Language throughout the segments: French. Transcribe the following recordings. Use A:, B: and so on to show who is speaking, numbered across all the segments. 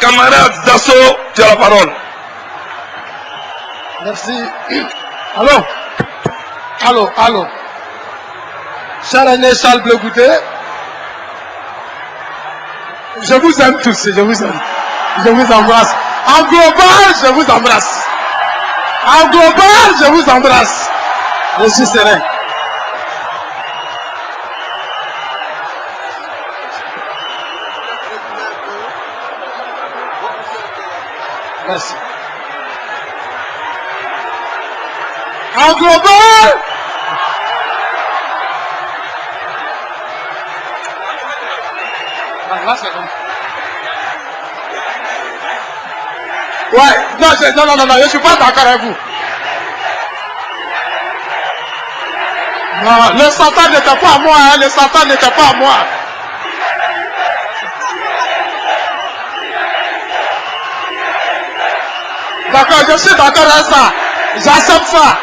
A: camarade Zasso, tu as la parole.
B: Merci. Allô? Allô, allô. Cher aîné Charles Bleu Goudé, je vous aime tous, je vous aime. Je vous embrasse. En global, je vous embrasse. En global, je vous embrasse. Je suis serein. Merci. En global, là, c'est bon. Ouais, non, je ne suis pas d'accord avec vous. Non, le Satan n'était pas à moi, hein, le Satan n'était pas à moi. D'accord, je suis d'accord avec ça. J'accepte ça.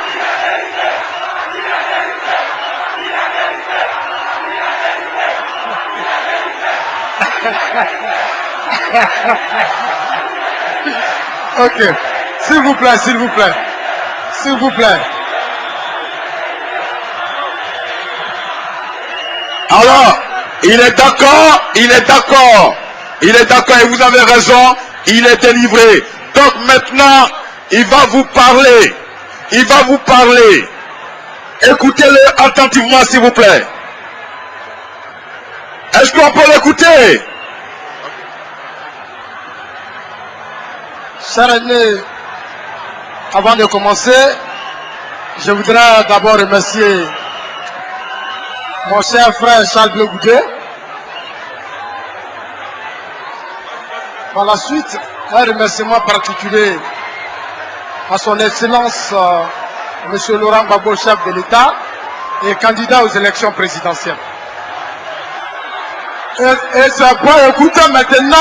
B: Ok. S'il vous plaît, s'il vous plaît. S'il vous plaît.
A: Alors, il est d'accord, il est d'accord. Il est d'accord et vous avez raison, il est délivré. Donc maintenant, il va vous parler. Il va vous parler. Écoutez-le attentivement, s'il vous plaît. Est-ce qu'on peut l'écouter?
B: Cher aîné, avant de commencer, je voudrais d'abord remercier mon cher frère Charles Bleu Goudé. Par la suite, un remerciement particulier à son Excellence M. Laurent Gbagbo, chef de l'État et candidat aux élections présidentielles. Et c'est pour écouter maintenant.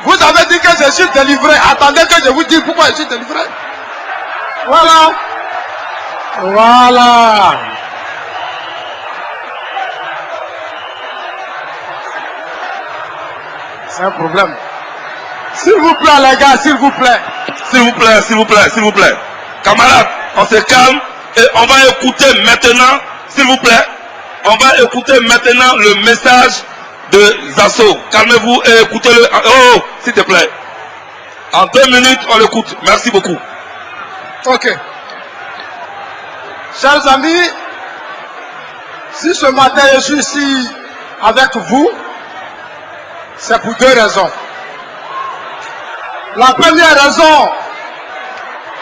B: Vous avez dit que je suis délivré. Attendez que je vous dise pourquoi je suis délivré. Voilà. Voilà. C'est un problème. S'il vous plaît, les gars, s'il vous plaît.
A: S'il vous plaît, s'il vous plaît, s'il vous plaît. Camarades, on se calme et on va écouter maintenant, s'il vous plaît, on va écouter maintenant le message de Zasso. Calmez-vous et écoutez-le. Oh, s'il te plaît. En 2 minutes, on l'écoute. Merci beaucoup.
B: Ok. Chers amis, si ce matin je suis ici avec vous, c'est pour 2 raisons. La première raison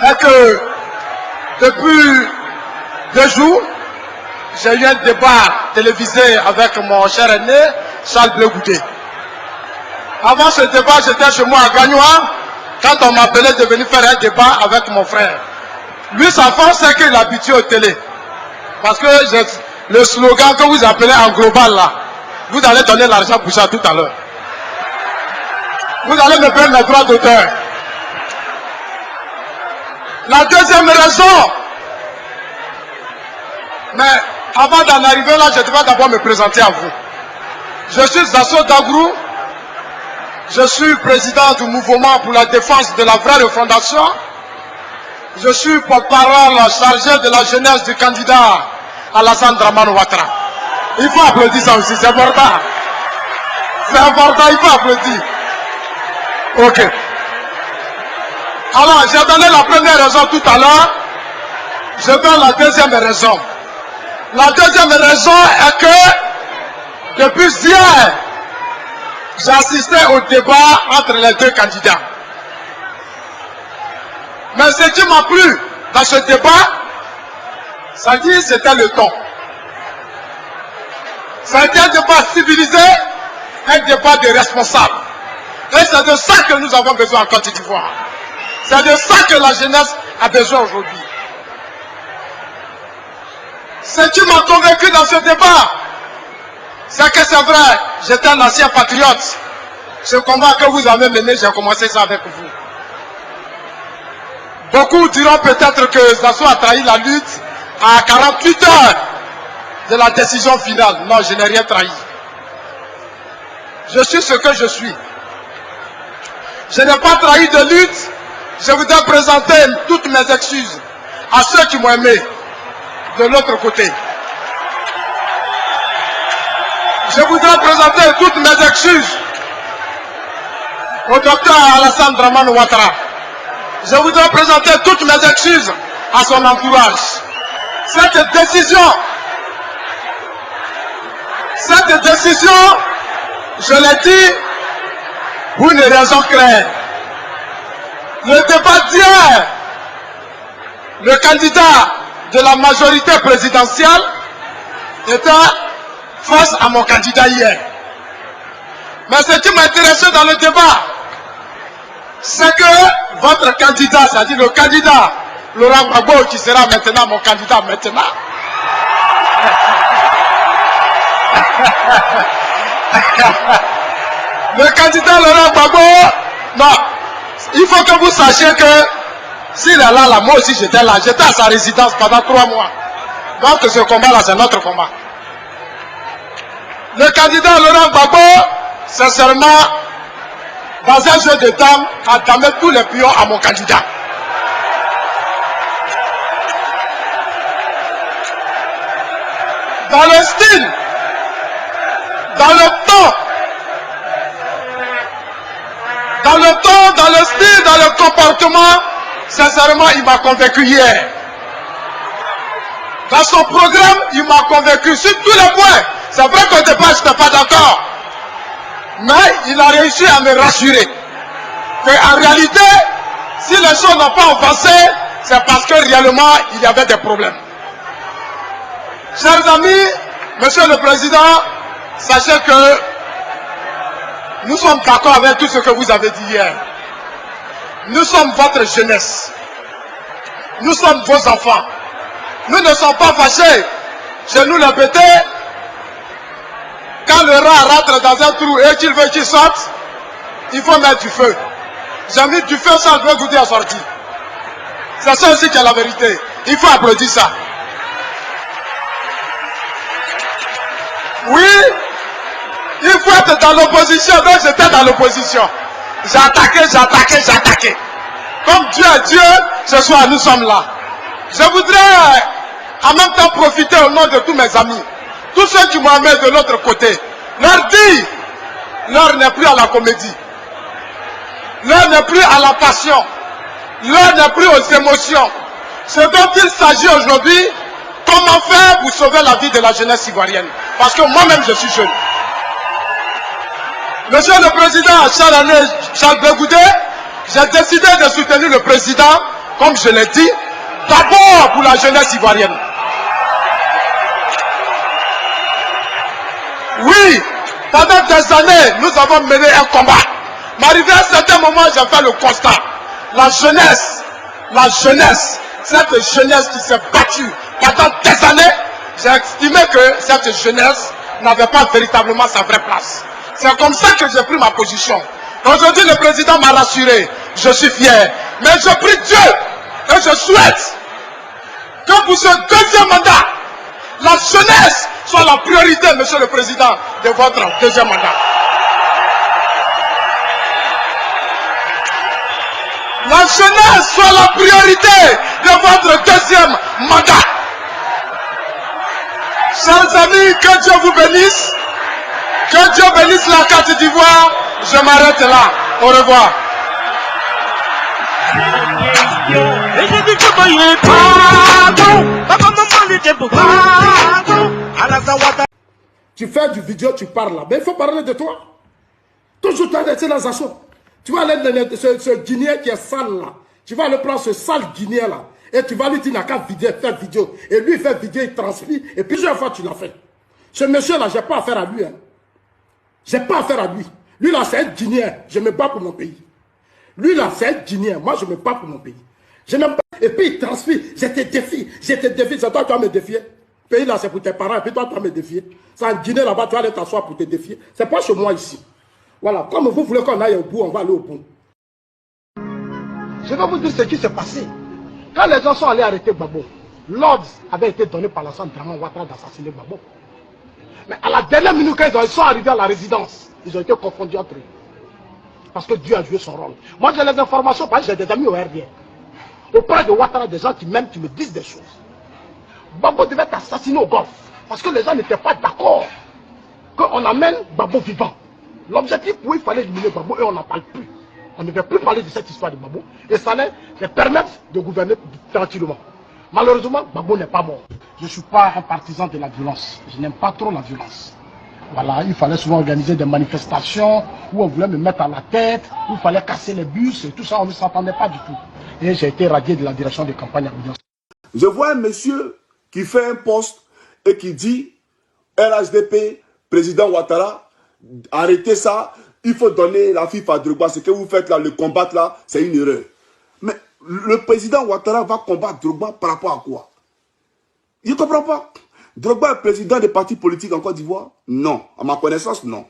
B: est que depuis 2 jours, j'ai eu un débat télévisé avec mon cher aîné, Charles Bleu Goudé. Avant ce débat, j'étais chez moi à Gagnoa, quand on m'appelait de venir faire un débat avec mon frère. Lui, sa force, c'est qu'il est habitué aux télé. Parce que le slogan que vous appelez en global là, vous allez donner l'argent pour ça tout à l'heure. Vous allez me prendre les droits d'auteur. La deuxième raison, mais avant d'en arriver là, je devrais d'abord me présenter à vous. Je suis Zasso Dagrou, je suis président du mouvement pour la défense de la vraie refondation. Je suis porte-parole chargé de la jeunesse du candidat Alassane Dramane Ouattara. Il faut applaudir ça aussi, c'est important. C'est important, il faut applaudir. Ok. Alors, j'ai donné la première raison tout à l'heure. Je donne la deuxième raison. La deuxième raison est que, depuis hier, j'ai assisté au débat entre les 2 candidats. Mais ce qui m'a plu dans ce débat, ça dit c'était le ton. C'était un débat civilisé, un débat de responsables. Et c'est de ça que nous avons besoin en Côte d'Ivoire. C'est de ça que la jeunesse a besoin aujourd'hui. Ce qui m'a convaincu dans ce débat, c'est que c'est vrai, j'étais un ancien patriote. Ce combat que vous avez mené, j'ai commencé ça avec vous. Beaucoup diront peut-être que Zasso a trahi la lutte à 48 heures de la décision finale. Non, je n'ai rien trahi. Je suis ce que je suis. Je n'ai pas trahi de lutte. Je voudrais présenter toutes mes excuses à ceux qui m'ont aimé de l'autre côté. Je voudrais présenter toutes mes excuses au docteur Alassane Dramane Ouattara. Je voudrais présenter toutes mes excuses à son entourage. Cette décision, je l'ai dit pour une raison claire. Le débat d'hier, le candidat de la majorité présidentielle était face à mon candidat hier. Mais ce qui m'intéressait dans le débat, c'est que votre candidat, c'est-à-dire le candidat Laurent Gbagbo, qui sera maintenant mon candidat maintenant, le candidat Laurent Gbagbo, non, il faut que vous sachiez que s'il est là, moi aussi j'étais là, j'étais à sa résidence pendant 3 mois. Donc ce combat-là, c'est notre combat. Le candidat Laurent Gbagbo, sincèrement, dans un jeu de dames, a damé tous les pions à mon candidat. Dans le style, dans le temps, dans le style, dans le comportement, sincèrement, il m'a convaincu hier. Dans son programme, il m'a convaincu sur tous les points. C'est vrai qu'au départ, je n'étais pas d'accord. Mais il a réussi à me rassurer. Qu'en réalité, si les choses n'ont pas avancé, c'est parce que réellement, il y avait des problèmes. Chers amis, Monsieur le Président, sachez que nous sommes d'accord avec tout ce que vous avez dit hier. Nous sommes votre jeunesse. Nous sommes vos enfants. Nous ne sommes pas fâchés. Chez nous, les bêtés, quand le rat rentre dans un trou et qu'il veut qu'il sorte, il faut mettre du feu. J'ai mis du feu sans le goûter à sortir. C'est ça aussi qui est la vérité. Il faut applaudir ça. Oui, il faut être dans l'opposition. Donc j'étais dans l'opposition. J'ai attaqué. Comme Dieu est Dieu, ce soir nous sommes là. Je voudrais en même temps profiter au nom de tous mes amis, tous ceux qui m'ont amené de l'autre côté, leur dire, l'heure n'est plus à la comédie, l'heure n'est plus à la passion, l'heure n'est plus aux émotions. Ce dont il s'agit aujourd'hui, comment faire pour sauver la vie de la jeunesse ivoirienne. Parce que moi-même je suis jeune. Monsieur le Président, Charles Blé Goudé, j'ai décidé de soutenir le Président, comme je l'ai dit, d'abord pour la jeunesse ivoirienne. Oui, pendant des années, nous avons mené un combat. Mais arrivé à un certain moment, j'ai fait le constat. La jeunesse, cette jeunesse qui s'est battue pendant des années, j'ai estimé que cette jeunesse n'avait pas véritablement sa vraie place. C'est comme ça que j'ai pris ma position. Aujourd'hui, le président m'a rassuré. Je suis fier. Mais je prie Dieu et je souhaite que pour ce deuxième mandat, la jeunesse soit la priorité, Monsieur le Président, de votre deuxième mandat. La jeunesse soit la priorité de votre deuxième mandat. Chers amis, que Dieu vous bénisse. Que Dieu bénisse la Côte d'Ivoire. Je m'arrête là. Au revoir.
C: Tu fais du vidéo, tu parles là. Mais il faut parler de toi. Toujours tu as des assauts. Tu vas aller dans ce Guinéen qui est sale là. Tu vas aller prendre ce sale Guinéen là. Et tu vas lui dire, il n'a qu'à faire vidéo. Et lui, il fait vidéo, il transpire. Et plusieurs fois, tu l'as fait. Ce monsieur-là, je n'ai pas affaire à lui. Hein. Je n'ai pas affaire à lui. Lui, là, c'est un Guinéen. Je me bats pour mon pays. Lui, là, c'est un Guinéen. Moi, je me bats pour mon pays. Je n'aime pas. Et puis, il transpire. Je te défie. C'est toi qui vas me défier. Le pays, là, c'est pour tes parents. Et puis, toi, tu vas me défier. C'est en Guinée, là-bas, tu vas aller t'asseoir pour te défier. C'est pas chez moi, ici. Voilà. Comme vous voulez qu'on aille au bout, on va aller au bout. Je vais vous dire ce qui s'est passé. Quand les gens sont allés arrêter Gbagbo, l'ordre avait été donné par l'Alassane Dramane Ouattara d'assassiner Gbagbo. Mais à la dernière minute, quand ils sont arrivés à la résidence, ils ont été confondus entre eux. parce que Dieu a joué son rôle. Moi j'ai les informations, parce que j'ai des amis au RDR. Auprès de Ouattara, des gens qui même qui me disent des choses. Babo devait être assassiné au golf, parce que les gens n'étaient pas d'accord qu'on amène Babo vivant. L'objectif, oui, il fallait éliminer Babo et on n'en parle plus. On ne veut plus parler de cette histoire de Babo et ça allait les permettre de gouverner tranquillement. Malheureusement, Babo n'est pas mort. Je ne suis pas un partisan de la violence. Je n'aime pas trop la violence. Voilà, il fallait souvent organiser des manifestations où on voulait me mettre à la tête, où il fallait casser les bus et tout ça, on ne s'entendait pas du tout. Et j'ai été radié de la direction de campagne à Boudiansou.
D: Je vois un monsieur qui fait un poste et qui dit RHDP, président Ouattara, arrêtez ça, il faut donner la FIFA à Drogba. Ce que vous faites là, le combattre là, c'est une erreur. Mais le président Ouattara va combattre Drogba par rapport à quoi? Je ne comprends pas. Drogba est président des partis politiques en Côte d'Ivoire? Non. À ma connaissance, non.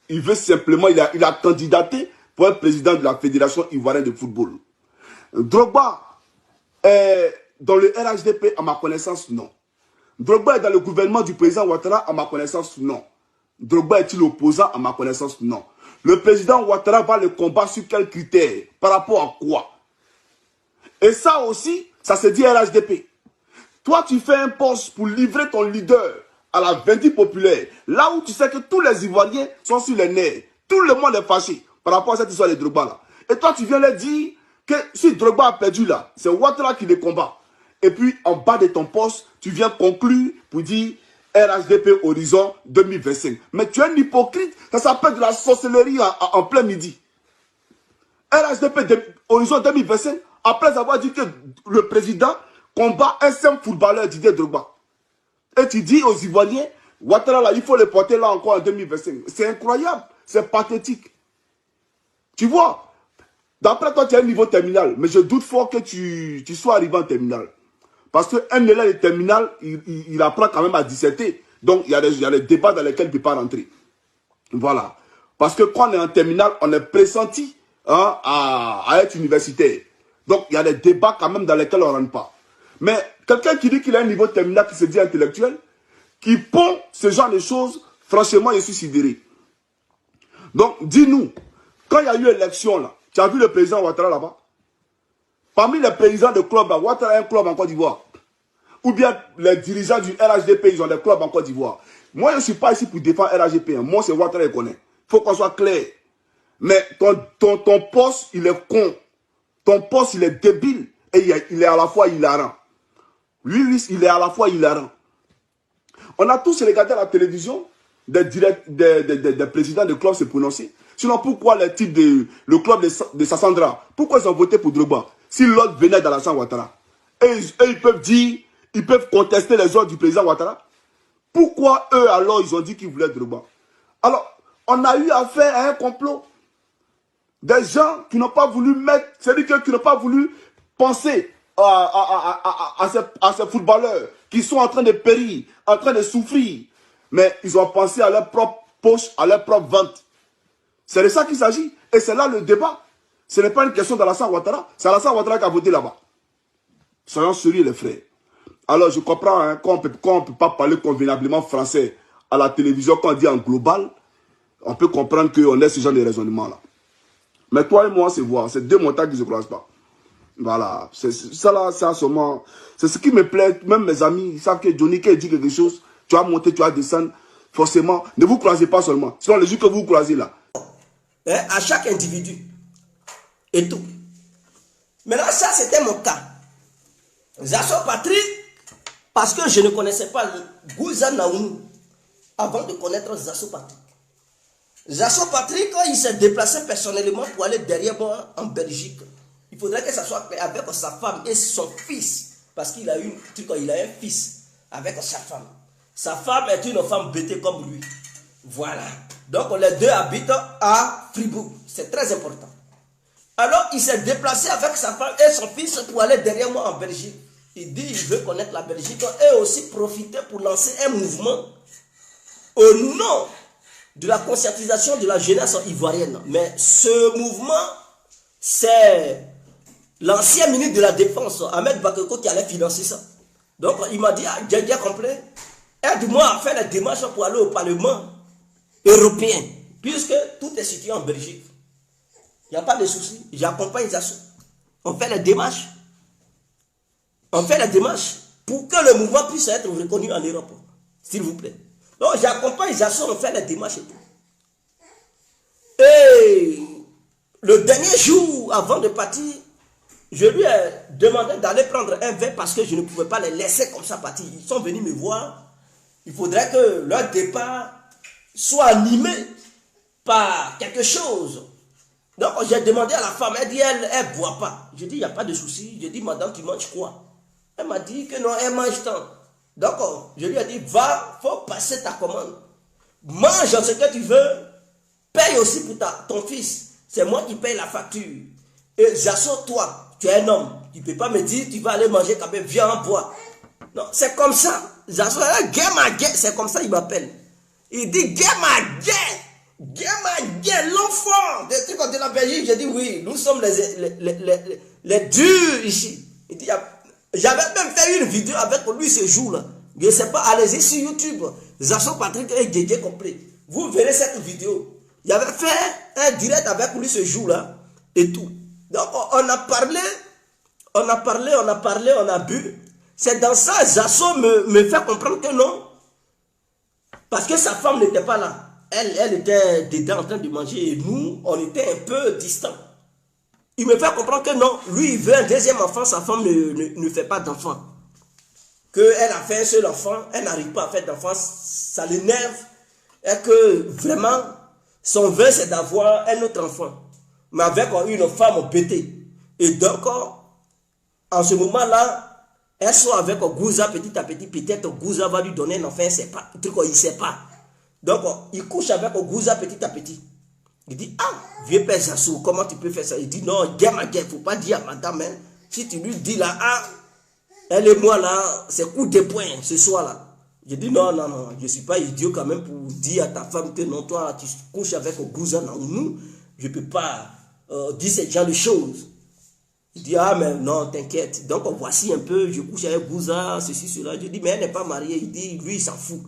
D: Il veut simplement, il a candidaté pour être président de la Fédération ivoirienne de football. Drogba est dans le RHDP, à ma connaissance, non. Drogba est dans le gouvernement du président Ouattara, à ma connaissance, non. Drogba est-il opposant, à ma connaissance, non. Le président Ouattara va le combattre sur quels critères? Par rapport à quoi? Et ça aussi, ça se dit RHDP. Toi, tu fais un poste pour livrer ton leader à la vindicte populaire, là où tu sais que tous les Ivoiriens sont sur les nerfs. Tout le monde est fâché par rapport à cette histoire de Drogba là. Et toi, tu viens leur dire que si Drogba a perdu là, c'est Ouattara qui les combat. Et puis, en bas de ton poste, tu viens conclure pour dire RHDP Horizon 2025. Mais tu es un hypocrite, ça s'appelle de la sorcellerie en plein midi. RHDP Horizon 2025, après avoir dit que le président combat un simple footballeur, Didier Drogba. Et tu dis aux Ivoiriens, Ouattara là, il faut le porter là encore en 2025. C'est incroyable, c'est pathétique. Tu vois, d'après toi, tu as un niveau terminal, mais je doute fort que tu sois arrivé en terminal. Parce qu'un élève de terminal, il apprend quand même à disserter. Donc, il y a des débats dans lesquels il ne peut pas rentrer. Voilà. Parce que quand on est en terminal, on est pressenti à être universitaire. Donc, il y a des débats quand même dans lesquels on ne rentre pas. Mais quelqu'un qui dit qu'il a un niveau terminal, qui se dit intellectuel, qui pond ce genre de choses, franchement, je suis sidéré. Donc, dis-nous, quand il y a eu l'élection, là, tu as vu le président Ouattara là-bas? Parmi les présidents de clubs, Ouattara a un club en Côte d'Ivoire. Ou bien les dirigeants du RHDP, ils ont des clubs en Côte d'Ivoire. Moi, je ne suis pas ici pour défendre RHDP. Moi, c'est Ouattara qui connaît. Il faut qu'on soit clair. Mais ton poste, il est con. Ton poste, il est débile. Et il est à la fois hilarant. Lui, il est à la fois hilarant. On a tous regardé à la télévision des présidents de clubs se prononcer. Sinon, pourquoi le type le club de Sassandra, pourquoi ils ont voté pour Drogba? Si l'autre venait d'Alassane Ouattara, et ils peuvent dire, ils peuvent contester les ordres du président Ouattara, pourquoi eux alors ils ont dit qu'ils voulaient Drogba? Alors, on a eu affaire à un complot. Des gens qui n'ont pas voulu mettre, c'est-à-dire qui n'ont pas voulu penser à ces footballeurs qui sont en train de périr, en train de souffrir. Mais ils ont pensé à leur propre poche, à leur propre vente. C'est de ça qu'il s'agit. Et c'est là le débat. Ce n'est pas une question d'Alassane Ouattara. C'est Alassane Ouattara qui a voté là-bas. Soyons sérieux les frères. Alors je comprends hein, quand on ne peut pas parler convenablement français à la télévision, quand on dit en global, on peut comprendre qu'on ait ce genre de raisonnement-là. Mais toi et moi, c'est voir. C'est deux montagnes qui ne se croisent pas. Voilà. Ça là, c'est seulement. C'est ce qui me plaît. Même mes amis, ils savent que Johnny, quand il dit quelque chose, tu vas monter, tu vas descendre. Forcément, ne vous croisez pas seulement. Sinon, les jours que vous croisez là.
E: À chaque individu. Et tout. Maintenant, ça, c'était mon cas. Zasso Patrick, parce que je ne connaissais pas Gouza Naounou avant de connaître Zasso Patrick. Zasso Patrick, il s'est déplacé personnellement pour aller derrière moi en Belgique. Il faudrait que ça soit avec sa femme et son fils. Parce qu'il a un fils avec sa femme. Sa femme est une femme bêtée comme lui. Voilà. Donc les deux habitent à Fribourg. C'est très important. Alors il s'est déplacé avec sa femme et son fils pour aller derrière moi en Belgique. Il dit qu'il veut connaître la Belgique et aussi profiter pour lancer un mouvement au nom de la conscientisation de la jeunesse ivoirienne. Mais ce mouvement, c'est l'ancien ministre de la Défense, Ahmed Bakeko, qui allait financer ça. Donc il m'a dit, Djadja complet, aide-moi à faire la démarche pour aller au Parlement européen, puisque tout est situé en Belgique. Il n'y a pas de souci. J'accompagne Zasso. On fait les démarches. On fait les démarches pour que le mouvement puisse être reconnu en Europe. S'il vous plaît. Donc j'accompagne Zasso, on fait les démarches et tout. Et le dernier jour avant de partir, je lui ai demandé d'aller prendre un verre parce que je ne pouvais pas les laisser comme ça partir. Ils sont venus me voir. Il faudrait que leur départ soit animé par quelque chose. Donc j'ai demandé à la femme, elle dit elle ne boit pas. Je dis il n'y a pas de souci. Je dis madame tu manges quoi? Elle m'a dit que non, elle mange tant. Donc je lui ai dit va, il faut passer ta commande. Mange ce que tu veux, paye aussi pour ton fils. C'est moi qui paye la facture. Et j'assure toi, tu es un homme. Tu ne peux pas me dire tu vas aller manger quand même, viens en bois. Non, c'est comme ça. J'assure, c'est comme ça il m'appelle. Il dit l'enfant des trucs de la Belgique. J'ai dit oui, nous sommes les durs ici. Il dit j'avais même fait une vidéo avec lui ce jour-là. Je ne sais pas, allez-y sur YouTube. Zasso Patrick et Djedje complet. Vous verrez cette vidéo. J'avais fait un direct avec lui ce jour-là et tout. Donc on a parlé, on a bu. C'est dans ça Zasso me fait comprendre que non. Parce que sa femme n'était pas là. Elle était dedans en train de manger et nous, on était un peu distants. Il me fait comprendre que non, lui il veut un deuxième enfant, sa femme ne fait pas d'enfant. Qu'elle a fait un seul enfant, elle n'arrive pas à faire d'enfant, ça l'énerve. Et que vraiment, son vœu c'est d'avoir un autre enfant. Mais avec une femme pétée. Et donc, en ce moment-là, elle soit avec Gouza petit à petit, peut-être Gouza va lui donner un enfant, il ne sait pas. Il ne sait pas. Donc, il couche avec Gouza petit à petit. Il dit, ah, vieux père Zasso, comment tu peux faire ça? Il dit, non, il ne faut pas dire à madame, hein. Si tu lui dis là, ah, elle et moi là, c'est coup de poing ce soir-là. Je dis, non, je ne suis pas idiot quand même pour dire à ta femme que non, toi, tu couches avec Gouza, non, nous, je ne peux pas dire ce genre de choses. Il dit, ah, mais non, t'inquiète. Donc, voici un peu, je couche avec Gouza, ceci, cela. Je dis, mais elle n'est pas mariée. Il dit, lui, il s'en fout.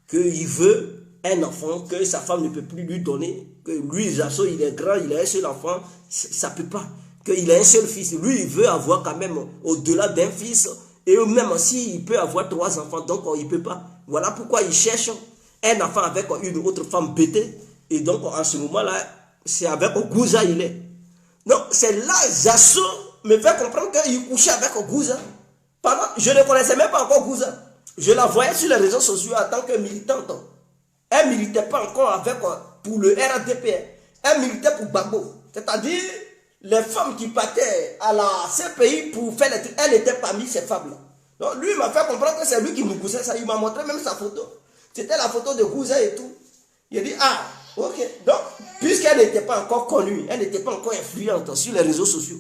E: Qu'il veut un enfant que sa femme ne peut plus lui donner. Que lui, Zasso, il est grand, il a un seul enfant. Ça ne peut pas. Qu'il a un seul fils. Lui, il veut avoir quand même au-delà d'un fils. Et même si il peut avoir 3 enfants, donc il ne peut pas. Voilà pourquoi il cherche un enfant avec une autre femme bêtée. Et donc, en ce moment-là, c'est avec Gouza il est. Donc, c'est là Zasso me fait comprendre qu'il couchait avec Gouza. Je ne connaissais même pas encore Gouza. Je la voyais sur les réseaux sociaux en tant que militante. Elle ne militait pas encore avec, pour le RDP. Elle militait pour Gbagbo. C'est-à-dire, les femmes qui partaient à la CPI pour faire les trucs, elle était parmi ces femmes-là. Donc, lui, il m'a fait comprendre que c'est lui qui me poussait ça. Il m'a montré même sa photo. C'était la photo de Gouza et tout. Il a dit, ok. Donc, puisqu'elle n'était pas encore connue, elle n'était pas encore influente sur les réseaux sociaux,